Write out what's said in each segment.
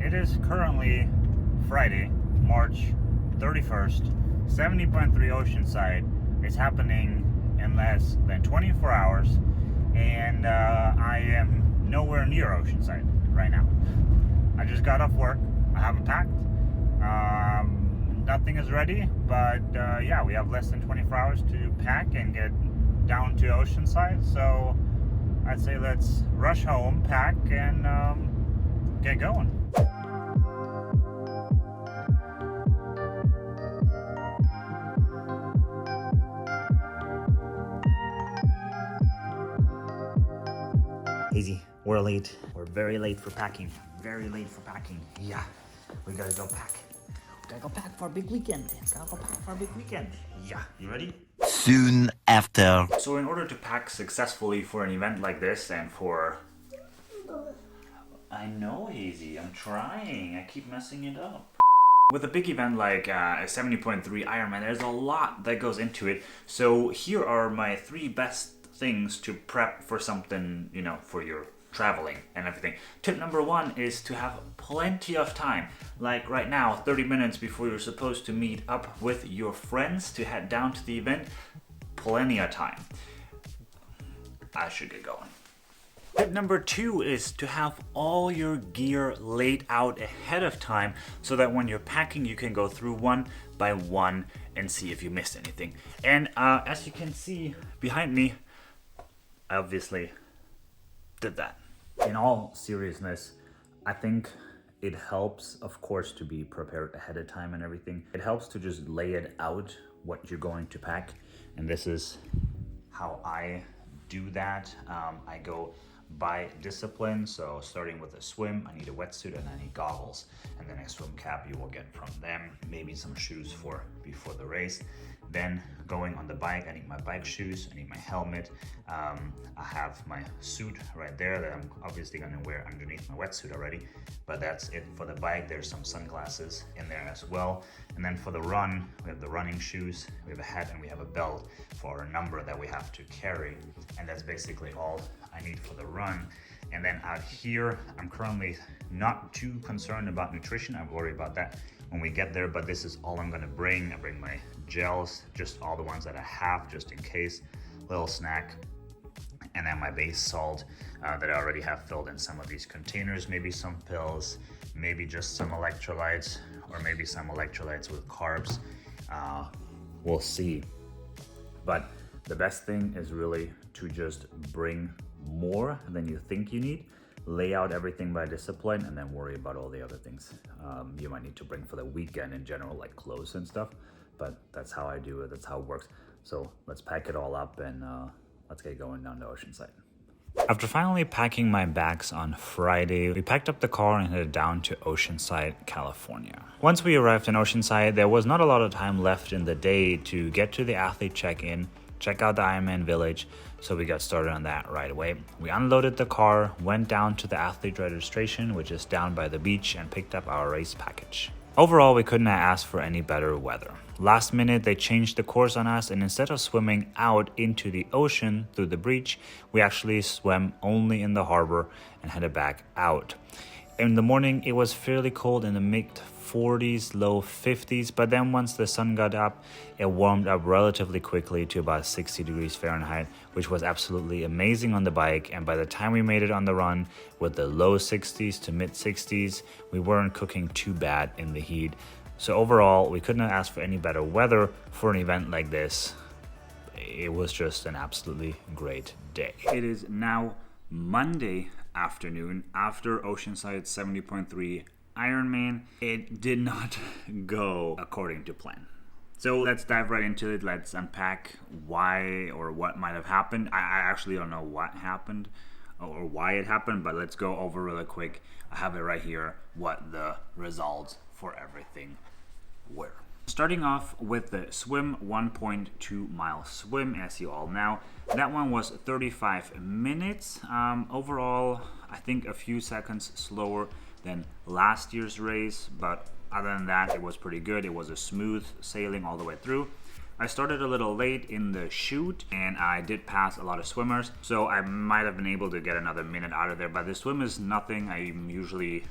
It is currently Friday, March 31st, 70.3 Oceanside. It's happening in less than 24 hours, and I am nowhere near Oceanside right now. I just got off work. I haven't packed. Nothing is ready, but yeah, we have less than 24 hours to pack and get down to Oceanside. So I'd say let's rush home, pack, and get going. Easy, we're late. We're very late for packing. Very late for packing. Yeah, we gotta go pack. We gotta go pack for a big weekend. Gotta go pack for a big weekend. Yeah, you ready? Soon after. So in order to pack successfully for an event like this and for... I know, Hazy, I'm trying. I keep messing it up. With a big event like a 70.3 Ironman, there's a lot that goes into it. So here are my 3 best things to prep for something, you know, for your traveling and everything. Tip number 1 is to have plenty of time. Like right now, 30 minutes before you're supposed to meet up with your friends to head down to the event. Plenty of time. I should get going. Tip number 2 is to have all your gear laid out ahead of time so that when you're packing you can go through one by one and see if you missed anything. And as you can see behind me, I obviously did that. In all seriousness, I think it helps, of course, to be prepared ahead of time and everything. It helps to just lay it out what you're going to pack. And this is how I do that. I go by discipline. So starting with a swim, I need a wetsuit and I need goggles. And then a swim cap you will get from them. Maybe some shoes for before the race. Then going on the bike, I need my bike shoes, I need my helmet. I have my suit right there that I'm obviously gonna wear underneath my wetsuit already, but that's it for the bike. There's some sunglasses in there as well. And then for the run, we have the running shoes, we have a hat, and we have a belt for a number that we have to carry. And that's basically all I need for the run. And then out here, I'm currently not too concerned about nutrition. I worry about that when we get there, but this is all I'm gonna bring. I bring my gels, just all the ones that I have, just in case, little snack, and then my base salt that I already have filled in some of these containers, maybe some pills, maybe just some electrolytes, or maybe some electrolytes with carbs. We'll see. But the best thing is really to just bring more than you think you need, lay out everything by discipline, and then worry about all the other things you might need to bring for the weekend in general, like clothes and stuff. But that's how I do it, that's how it works. So let's pack it all up and let's get going down to Oceanside. After finally packing my bags on Friday, we packed up the car and headed down to Oceanside, California. Once we arrived in Oceanside, there was not a lot of time left in the day to get to the athlete check-in, check out the Ironman village, so we got started on that right away. We unloaded the car, went down to the athlete registration, which is down by the beach, and picked up our race package. Overall, we couldn't have asked for any better weather. Last minute, they changed the course on us, and instead of swimming out into the ocean through the breach, we actually swam only in the harbor and headed back out. In the morning, it was fairly cold in the mid-40s, low 50s, but then once the sun got up, it warmed up relatively quickly to about 60 degrees Fahrenheit, which was absolutely amazing on the bike. And by the time we made it on the run, with the low 60s to mid-60s, we weren't cooking too bad in the heat. So overall, we couldn't have asked for any better weather for an event like this. It was just an absolutely great day. It is now Monday afternoon after Oceanside 70.3 Ironman. It did not go according to plan. So let's dive right into it. Let's unpack why or what might have happened. I actually don't know what happened or why it happened, but let's go over really quick. I have it right here, what the results for everything were. Starting off with the swim, 1.2 mile swim, as you all know. That one was 35 minutes. Overall, I think a few seconds slower than last year's race, but other than that, it was pretty good. It was a smooth sailing all the way through. I started a little late in the chute, and I did pass a lot of swimmers, so I might have been able to get another minute out of there, but the swim is nothing I'm usually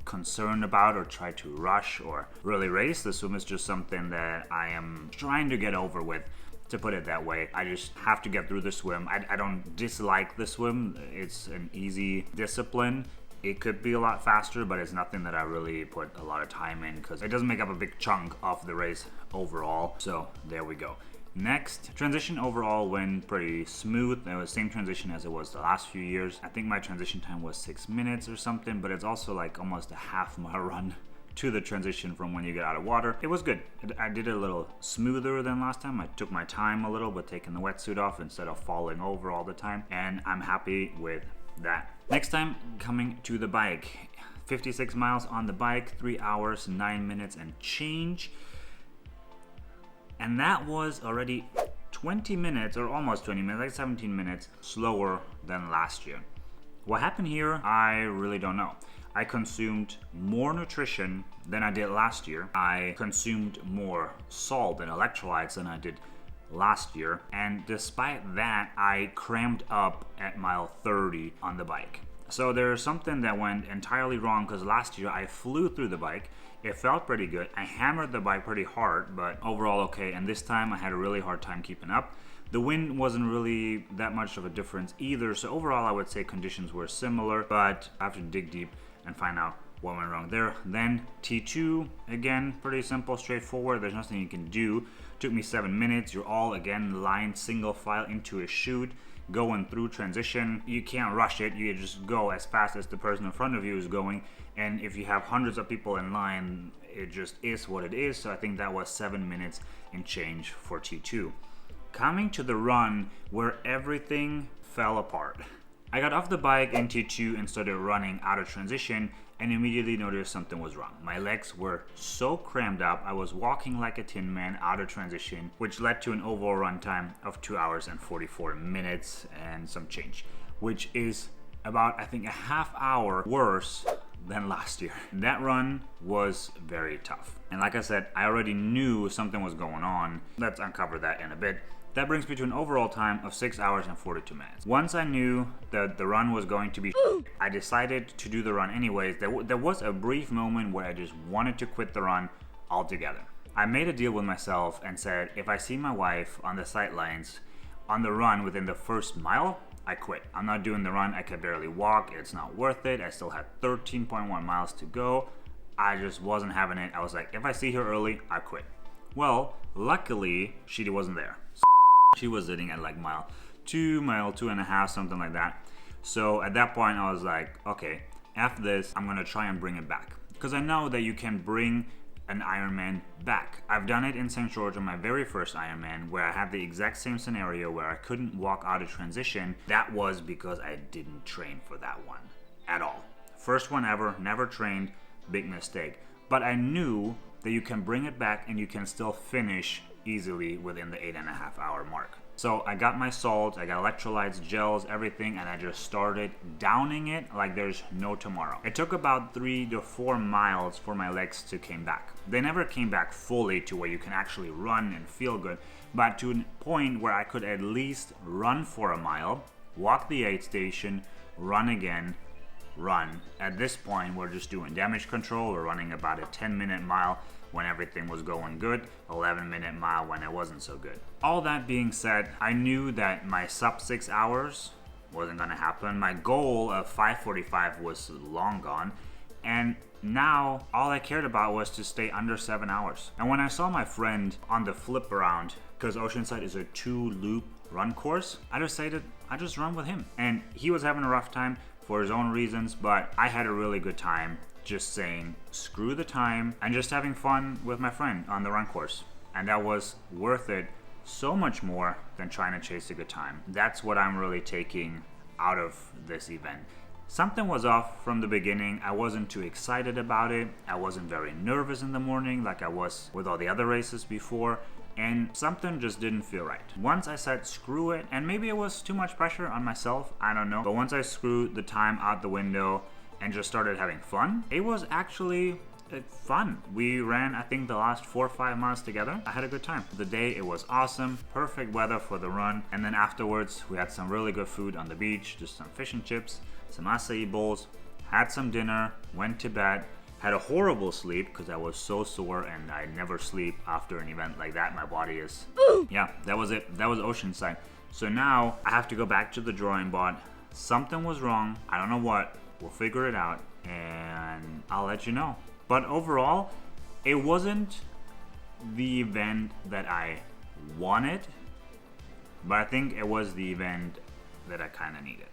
concerned about or try to rush or really race. The swim is just something that I am trying to get over with, to put it that way. I just have to get through the swim. I don't dislike the swim. It's an easy discipline. It could be a lot faster, but it's nothing that I really put a lot of time in because it doesn't make up a big chunk of the race overall. So there we go. Next, transition overall went pretty smooth. It was the same transition as it was the last few years. I think my transition time was 6 minutes or something, but it's also like almost a half-mile run to the transition from when you get out of water. It was good. I did it a little smoother than last time. I took my time a little with taking the wetsuit off instead of falling over all the time, and I'm happy with that. Next time, coming to the bike. 56 miles on the bike, 3 hours, 9 minutes and change. And that was already 20 minutes, or almost 20 minutes, like 17 minutes slower than last year. What happened here, I really don't know. I consumed more nutrition than I did last year. I consumed more salt and electrolytes than I did last year. And despite that, I cramped up at mile 30 on the bike. So there's something that went entirely wrong because last year I flew through the bike. It felt pretty good. I hammered the bike pretty hard, but overall okay. And this time I had a really hard time keeping up. The wind wasn't really that much of a difference either. So overall I would say conditions were similar, but I have to dig deep and find out what went wrong there. Then T2, again, pretty simple, straightforward. There's nothing you can do. Took me 7 minutes. You're all again lined single file into a chute, going through transition. You can't rush it. You just go as fast as the person in front of you is going. And if you have hundreds of people in line, it just is what it is. So I think that was 7 minutes and change for T2. Coming to the run where everything fell apart. I got off the bike in T2 and started running out of transition and immediately noticed something was wrong. My legs were so crammed up, I was walking like a tin man out of transition, which led to an overall run time of 2 hours and 44 minutes and some change, which is about, I think, a half hour worse than last year. That run was very tough. And like I said, I already knew something was going on. Let's uncover that in a bit. That brings me to an overall time of 6 hours and 42 minutes. Once I knew that the run was going to be I decided to do the run anyways. There was a brief moment where I just wanted to quit the run altogether. I made a deal with myself and said, if I see my wife on the sidelines on the run within the first mile, I quit. I'm not doing the run. I could barely walk. It's not worth it. I still had 13.1 miles to go. I just wasn't having it. I was like, if I see her early, I quit. Well, luckily, she wasn't there. She was sitting at like mile 2.5, something like that. So at that point, I was like, okay, after this, I'm gonna try and bring it back. Because I know that you can bring an Ironman back. I've done it in St. George on my very first Ironman, where I had the exact same scenario where I couldn't walk out of transition. That was because I didn't train for that one at all. First one ever, never trained, big mistake. But I knew that you can bring it back and you can still finish easily within the 8.5 hour mark. So I got my salt, I got electrolytes, gels, everything, and I just started downing it like there's no tomorrow. It took about 3 to 4 miles for my legs to come back. They never came back fully to where you can actually run and feel good, but to a point where I could at least run for a mile, walk the aid station, run again, run. At this point, we're just doing damage control. We're running about a 10-minute mile when everything was going good, 11-minute mile when it wasn't so good. All that being said, I knew that my sub 6 hours wasn't gonna happen. My goal of 5:45 was long gone, and now all I cared about was to stay under 7 hours. And when I saw my friend on the flip around, because Oceanside is a 2-loop run course, I decided I'd just run with him. And he was having a rough time for his own reasons, but I had a really good time just saying screw the time and just having fun with my friend on the run course. And that was worth it so much more than trying to chase a good time. That's what I'm really taking out of this event. Something was off from the beginning. I wasn't too excited about it. I wasn't very nervous in the morning like I was with all the other races before, and something just didn't feel right. Once I said screw it, and maybe it was too much pressure on myself, I don't know, but once I screwed the time out the window and just started having fun, it was actually fun. We ran, I think, the last 4 or 5 miles together. I had a good time. The day, it was awesome, perfect weather for the run, and then afterwards we had some really good food on the beach, just some fish and chips, some acai bowls. had some dinner, went to bed, had a horrible sleep because I was so sore and I never sleep after an event like that. My body is, yeah, that was it. That was Oceanside. So now I have to go back to the drawing board. Something was wrong. I don't know what. We'll figure it out and I'll let you know. But overall, it wasn't the event that I wanted, but I think it was the event that I kind of needed.